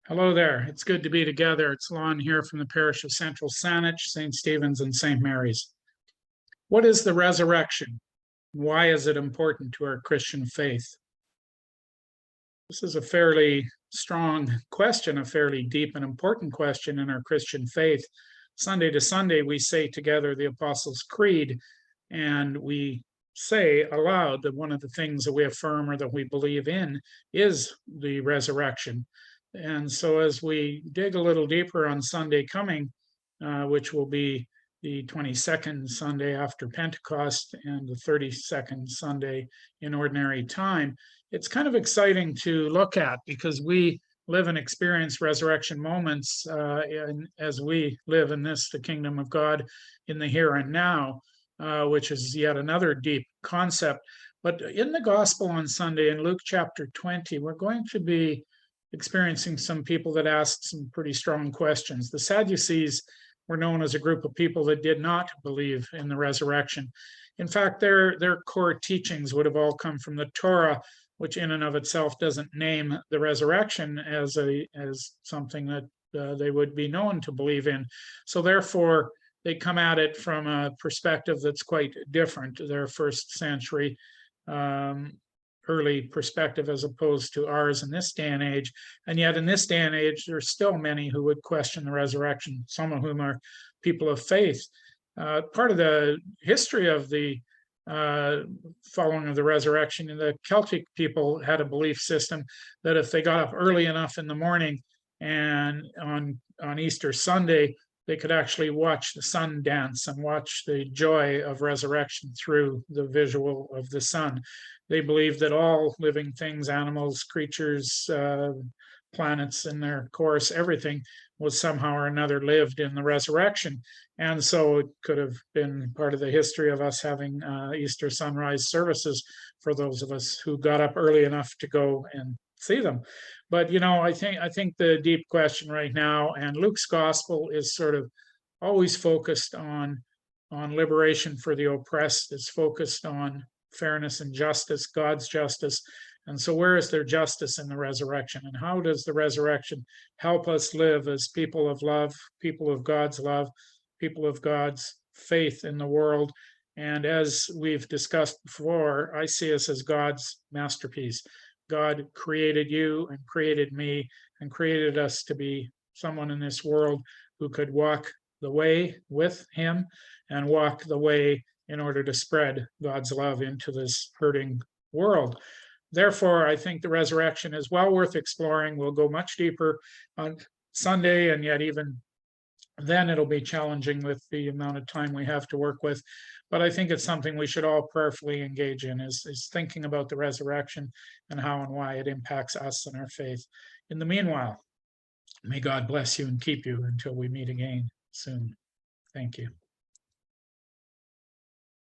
Hello there. It's good to be together. It's Lon here from the parish of Central Saanich, St. Stephen's, and St. Mary's. What is the resurrection? Why is it important to our Christian faith? This is a fairly strong question, a fairly deep and important question in our Christian faith. Sunday to Sunday, we say together the Apostles' Creed, and we say aloud that one of the things that we affirm or that we believe in is the resurrection. And so, as we dig a little deeper on Sunday coming, which will be the 22nd Sunday after Pentecost and the 32nd Sunday in ordinary time, it's kind of exciting to look at because we live and experience resurrection moments as we live in this, the kingdom of God, in the here and now, which is yet another deep concept. But in the gospel on Sunday, in Luke chapter 20, we're going to be experiencing some people that asked some pretty strong questions. The Sadducees were known as a group of people that did not believe in the resurrection. In fact, their core teachings would have all come from the Torah, which in and of itself doesn't name the resurrection as something that they would be known to believe in. So therefore, they come at it from a perspective that's quite different to their first century early perspective as opposed to ours in this day and age. And yet in this day and age, there's still many who would question the resurrection, some of whom are people of faith. Part of the history of the following of the resurrection, and the Celtic people had a belief system that if they got up early enough in the morning and on Easter Sunday, they could actually watch the sun dance and watch the joy of resurrection through the visual of the sun. They believed that all living things, animals, creatures, planets in their course, everything was somehow or another lived in the resurrection. And so it could have been part of the history of us having Easter sunrise services for those of us who got up early enough to go and see them. But I think the deep question right now, and Luke's gospel is sort of always focused on liberation for the oppressed. It's focused on fairness and justice, God's justice. And so where is their justice in the resurrection? And how does the resurrection help us live as people of love, people of God's love, people of God's faith in the world? And as we've discussed before, I see us as God's masterpiece. God created you and created me and created us to be someone in this world who could walk the way with him and walk the way in order to spread God's love into this hurting world. Therefore, I think the resurrection is well worth exploring. We'll go much deeper on Sunday, and yet even then it'll be challenging with the amount of time we have to work with. But I think it's something we should all prayerfully engage in, is thinking about the resurrection and how and why it impacts us and our faith. In the meanwhile, may God bless you and keep you until we meet again soon. Thank you.